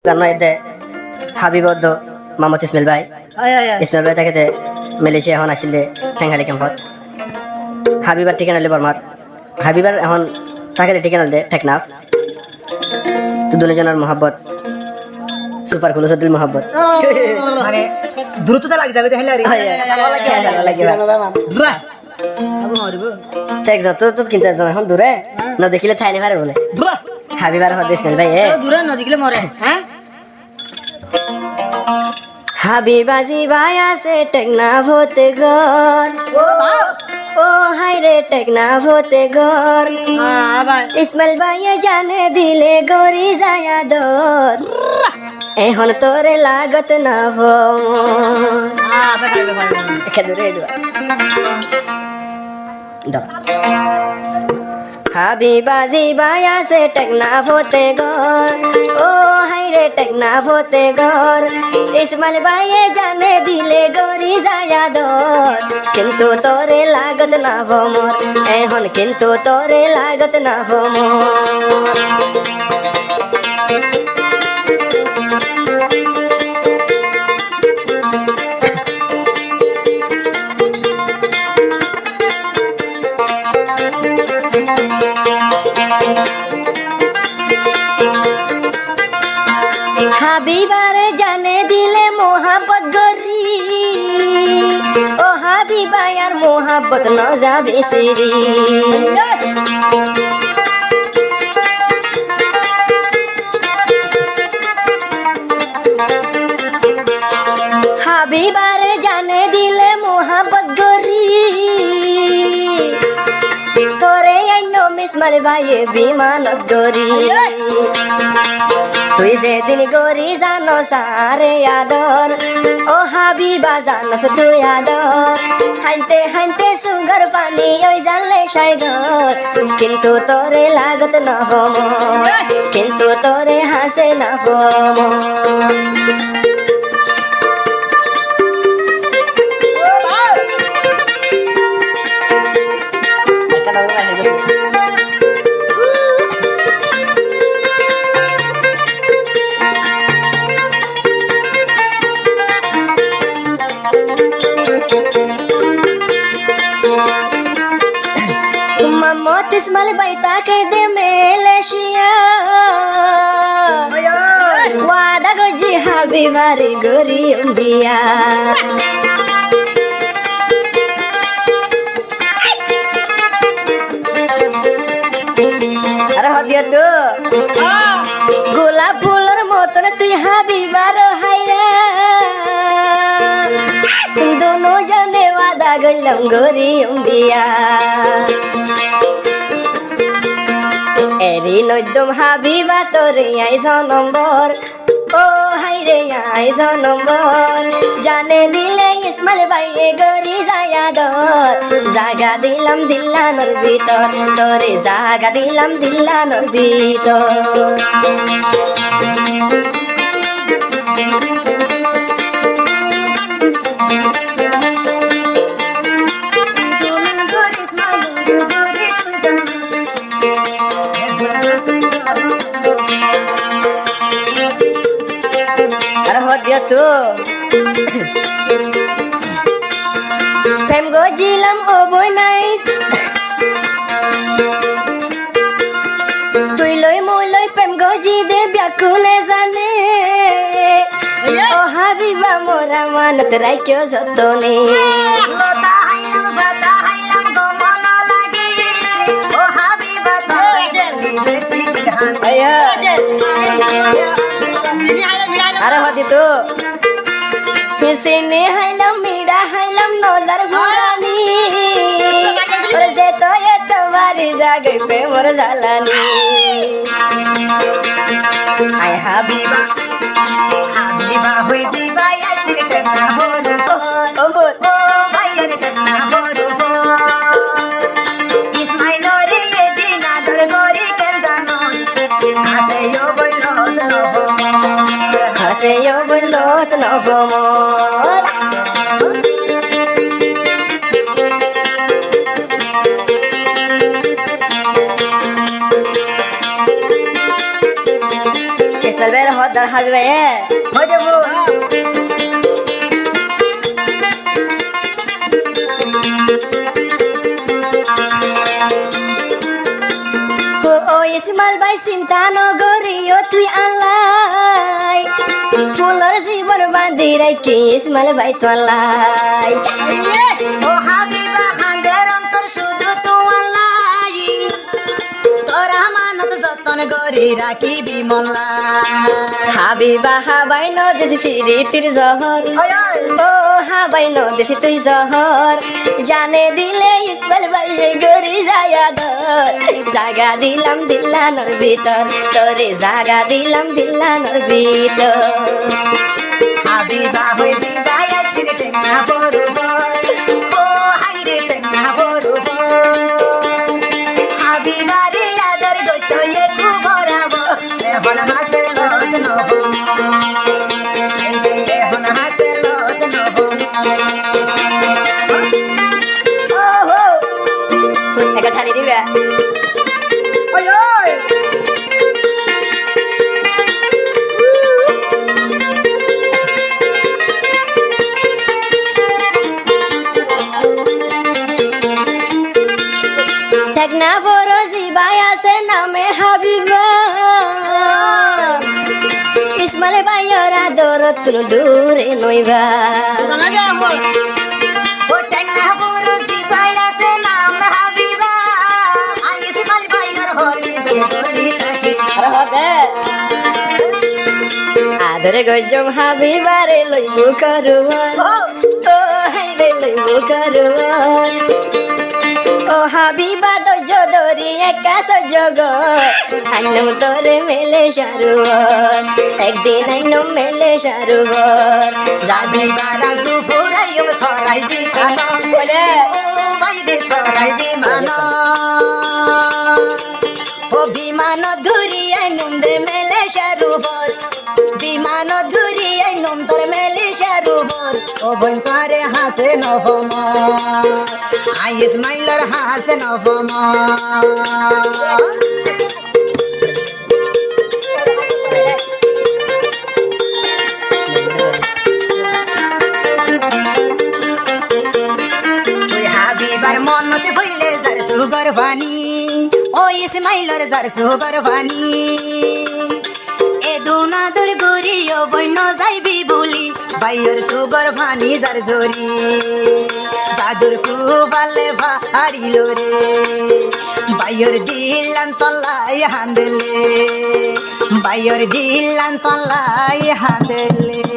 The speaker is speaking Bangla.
karena itu Habiboddo Mahmud Ismail Bhai Ismail Bhai থাকে মালয়েশিয়া এখন আসলে ঠেঙ্গালি ক্যাম্পত হাবিবার ঠিকানা হলে বর্মার হাবিবার এখন থাকে ঠিকানা হলে টেকনাফ তো দুজনের মহব্বত সুপার কুল সদুল মহব্বত মানে দ্রুততা লাগি যাবে হেলা রে দেখ যত তো কিন্তু এখন দূরে না দেখিলে ঠাই নেই পারে বলে হাবিবার হদ ইসমাইল ভাই দূরে না দেখিলে মরে হ্যাঁ হাবিবাজি ভাই আছে টেকনাফ হতে ঘর ও হাই রে টেকনাফ হতে ঘর ইসমাইল ভাইয়ে জানে দিলে গরি যায় দর এখন তোরে লাগত না হাবিবাজি ভাই আছে টেকনাফ হতে ঘর ও হাই রে টেকনাফ হতে ঘর ইসমাইল ভাইয়ে জানে দিলে গরি যায় দর কিন্তু তোরে লাগত না ভমর এখন কিন্তু তোরে লাগত না ভমর হাবিবারে জানে দিলে মোহাব্বত গরি ও হাবিবায়ার মোহাব্বত ন যাবে সিরি হাবিবারে জানে দিলে মোহাব্বত গরি তোরে আইনো ইসমাইল ভাইয়ে বিমানত গরি তুই যেদিন গরি জানো সারে আদর ও হাবিবা জানোস তুই আদর হাইতে হাইতে সুগার পানি ওই জানলে সাইগর কিন্তু তোরে লাগত না ভমর কিন্তু তোরে হাসে না ভমর Mahmud Ismail Bhai take de Malaysia wada goji habibari gori India are hadiah tu gulab phular moton tuh habibar haira dono jane wada golam gori India এরি নদ্যম হাবিবা তোরে আইজ নম্বর ও হাই রে আইজ নম্বর জানে দিলে ইসমাইল ভাইয়ে গরি যায় দর জাগা দিলাম দিল্লানোর ভিতর তোরে জাগা দিলাম দিল্লানোর ভিতর dia tuh Pem gojilam oboy night তুই লই মই লই প্রেম গজি দে ব্যাকুনে জানে ও হাবিবা মোরা মানত রাইক্য যতনে লতা হাইলাম গো মন লাগে ও হাবিবা তোই জলি বেশি গান আয়া আরে হদি তো কিসনে হাইলাম মিডা হাইলাম নজর ভরানি ওরে যে তো এত বারি জাগে pay more Jalani I Habiba Habiba হই দিবা আসির করনা হরু ও ও ভাইয়ার করনা হরু ইসমাইল রে দিন আদর গরি কেন জানো আসে yo বললো হাসে yo বললো নবমর ইসমাইল ভাইয়ের হদার হাবি ভাই হয়ে যাবো ও ইসমাইল ভাই চিন্তা নগরিও তুই আল্লাই ফুলর জীবন বাঁধি রাখি ইসমাইল ভাই তোলাই ও হাবিবা হাঁদের অন্তর শুধু তোমার তোরা মানত যতন গরি রাখি বিমলা হাবিবা হাবাই নদেশি ফিরিতির জহর ও হাবাই নদেশি তুই জহর জানে দিলে ইসমাইল ভাই গরি যায়া ধর জাগা দিলাম দিল্লানোর ভিতর তোরে জাগা দিলাম দিল্লানোর ভিতর হাবিবা হয়ে দিবা আসলে টেঙ্গা বরুবর ও হাইরে টেঙ্গা বরুবর হাবিবারে আদর গইতো একু ভরাবো এখন হাসে লোক নব এই যে এখন হাসে লোক নব ও হো একটা ঠানি দিবে ওই ওই ঠেকনা ফরজি ভাই আছে নামে হাবিবা ইসমাইল ভাইয়ের আদর তুলো দূরে নইবা ও টেঙ্গা বরুজি বাইরাছে নাম হাবিবা আইসি মাল বাইর হলি ধরি থাকি আদরে গজম হাবিবারে লইবু করুয়ার ও হাইরে লইবু করুয়ার ও হাবিবা দজ দরি একা সজগর আইনম তোরে মেলে সারুয়ার একদিন আইনম মেলে সারুয়ার যাবি বারা দুপুরাইও সরাই দি কানো বলে ও বাইরে সরাই দি মানো ও বিমানত ঘুরিয়াই নুমদে মেলে শারুবর বিমানত ঘুরিয়াই নুম তোর মেলে শারুবর ও বইকারে হাসে নভম আইস মাইলার হাসে নভম ওই হাবিবার মনতে হইলে যার সুগর ভানি ও ইসমাইলর যার সুগর ভানি এ দুনাদর গরিও বইন যাইবি বলি বাইর সুগর ভানি যার জরি দাদুর কুবালে ভারিল রে বাইর দিলাম তলাই হাঁদলে বাইর দিলাম তলাই হাঁদলে